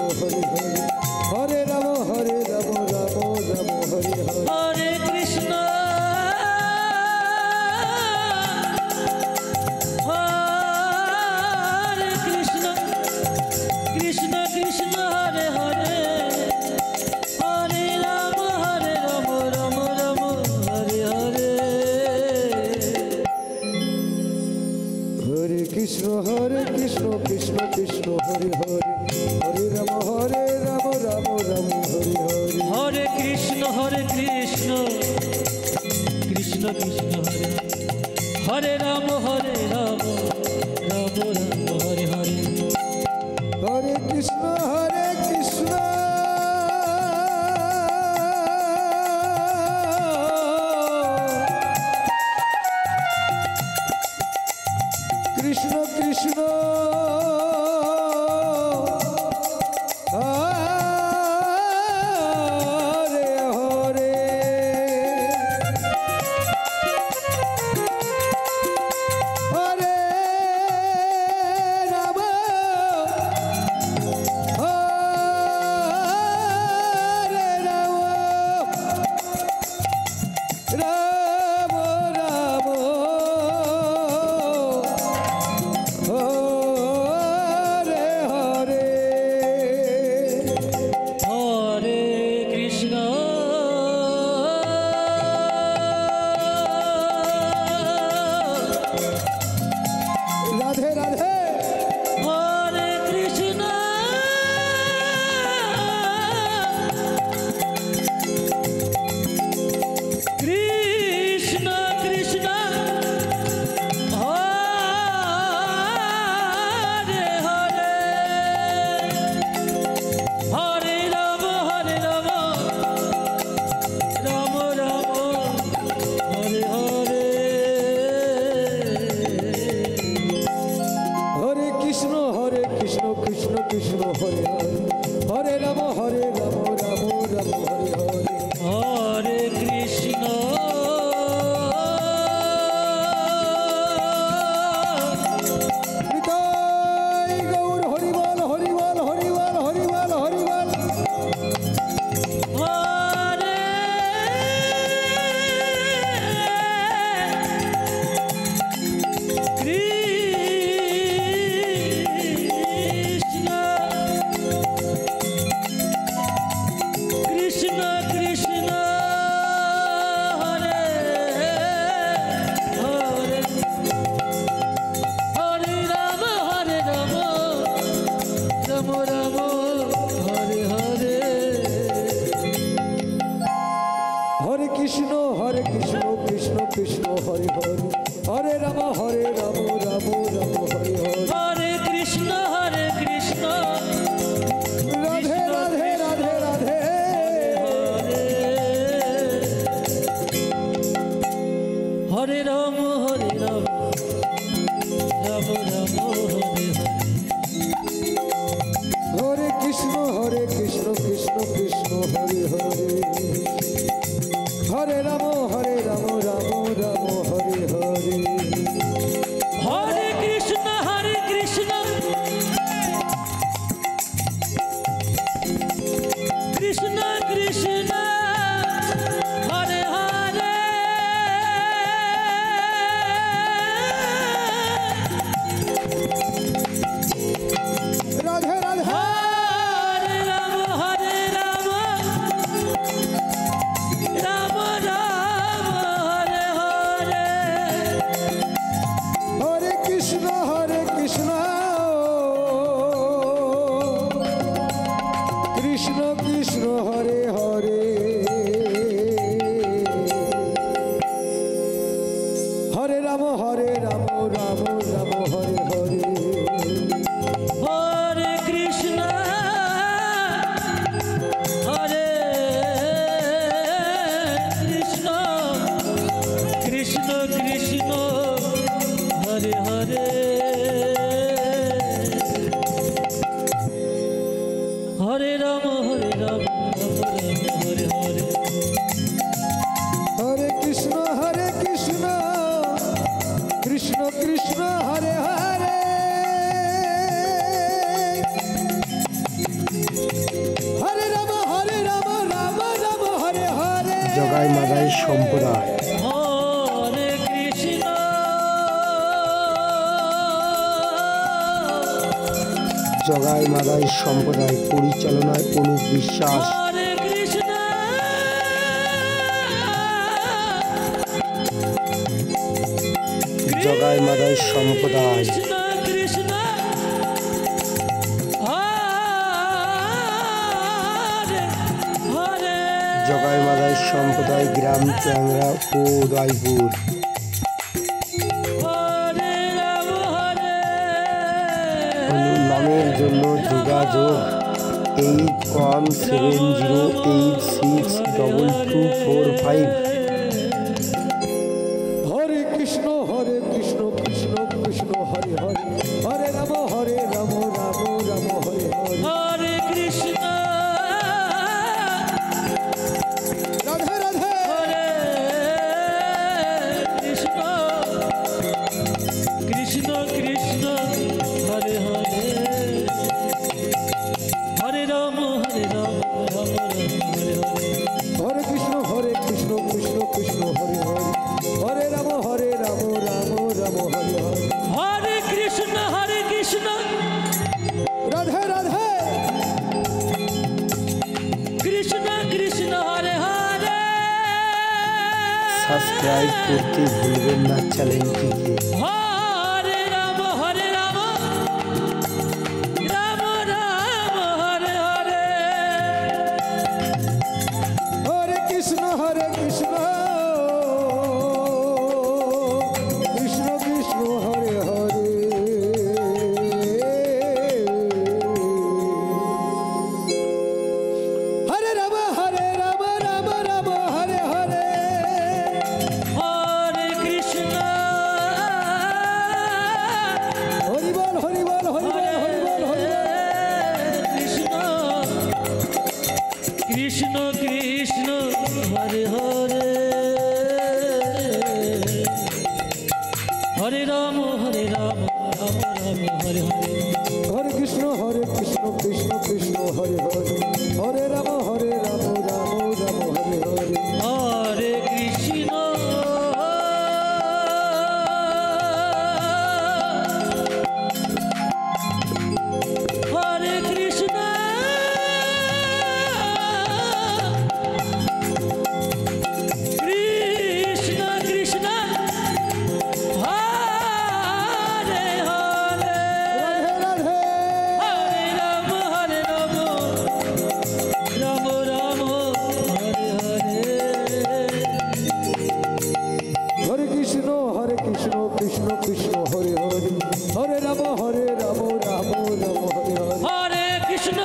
हरे हरे हरे राम राम राम हरे हरे हरे कृष्ण कृष्ण कृष्ण हरे हरे हरे राम राम राम हरे हरे हरे कृष्ण कृष्ण कृष्ण हरे हरे हरे राम राम राम हरे हरे हरे कृष्ण कृष्ण कृष्ण हरे हरे राम राम राम हरे हरे हरे कृष्ण कृष्ण कृष्ण हरे हरे हरे राम हरे राम राम राम हरे हरे हरे कृष्ण राधे राधे हरे कृष्ण कृष्ण कृष्ण हरे हरे हरे राम राम राम हरे हरे हरे कृष्ण कृष्ण कृष्ण हरे हरे हरे राम राम राम हरे हरे हरे कृष्ण निताई गौर हरिवाल हरिवाल हरिवाल हरिवाल हरिवाल हरे कृष्ण कृष्ण हरे हरे हरे राम राम राम हरे हरे हरे कृष्ण कृष्ण कृष्ण हरे हरे हरे राम राम राम हरे हरे हरे कृष्ण राधे राधे राधे राधे हरे राम राम राम हरे हरे हरे कृष्ण कृष्ण कृष्ण हरे हरे हरे राम राम राम हरे हरे हरे कृष्ण कृष्ण कृष्ण हरे हरे राधे राधे हरे राम राम हरे हरे हरे कृष्ण कृष्ण कृष्ण हरे हरे हरे राम राम राम हरे हरे हरे कृष्ण कृष्ण कृष्ण हरे हरे हरे राम राम हरे हरे हरे कृष्ण कृष्ण कृष्ण हरे हरे জগাই মাদাই সম্প্রদায় হরে কৃষ্ণ জগাই মাদাই সম্প্রদায় পরিচালনায় অনুপ বিশ্বাস হরে কৃষ্ণ জগাই মাদাই সম্প্রদায় কৃষ্ণ কৃষ্ণ হরে হরে জগাই মাদাই সম্প্রদায় গ্রাম চ্যাংরা ও উদয়পুর হরে রাম হরে নামের জন্য যোগাযোগ 8170862245। হরে কৃষ্ণ কৃষ্ণ কৃষ্ণ হরে হরে হরে রাম রাম রাম হরে হরে হরে কৃষ্ণ রাধে রাধে হরে কৃষ্ণ কৃষ্ণ কৃষ্ণ হরে হরে হরে রাম রাম রাম হরে হরে হরে কৃষ্ণ কৃষ্ণ কৃষ্ণ হরে হরে হরে রাম রাম রাম হরে হরে হরে কৃষ্ণ রাধে রাধে কৃষ্ণ কৃষ্ণ হরে হরে সাবস্ক্রাইব করতে ভুলবেন না চ্যানেলটিকে। হরে রাম রাম রাম হরে হরে হরে কৃষ্ণ কৃষ্ণ কৃষ্ণ হরে হরে হরে রাম রাম রাম হরে হরে হরে কৃষ্ণ হরি বল হরি বল হরি বল হরি বল হরি বল কৃষ্ণ কৃষ্ণ কৃষ্ণ হরে হরে হরে রাম রাম রাম হরে হরে হরে কৃষ্ণ কৃষ্ণ কৃষ্ণ হরে হরে হরে রাম রাম রাম হরে হরে হরে কৃষ্ণ হরে কৃষ্ণ কৃষ্ণ কৃষ্ণ হরে হরে রাধে রাধে হরে রাম রাম রাম হরে হরে হরে কৃষ্ণ কৃষ্ণ কৃষ্ণ হরে হরে হরে রাম রাম রাম হরে হরে হরে কৃষ্ণ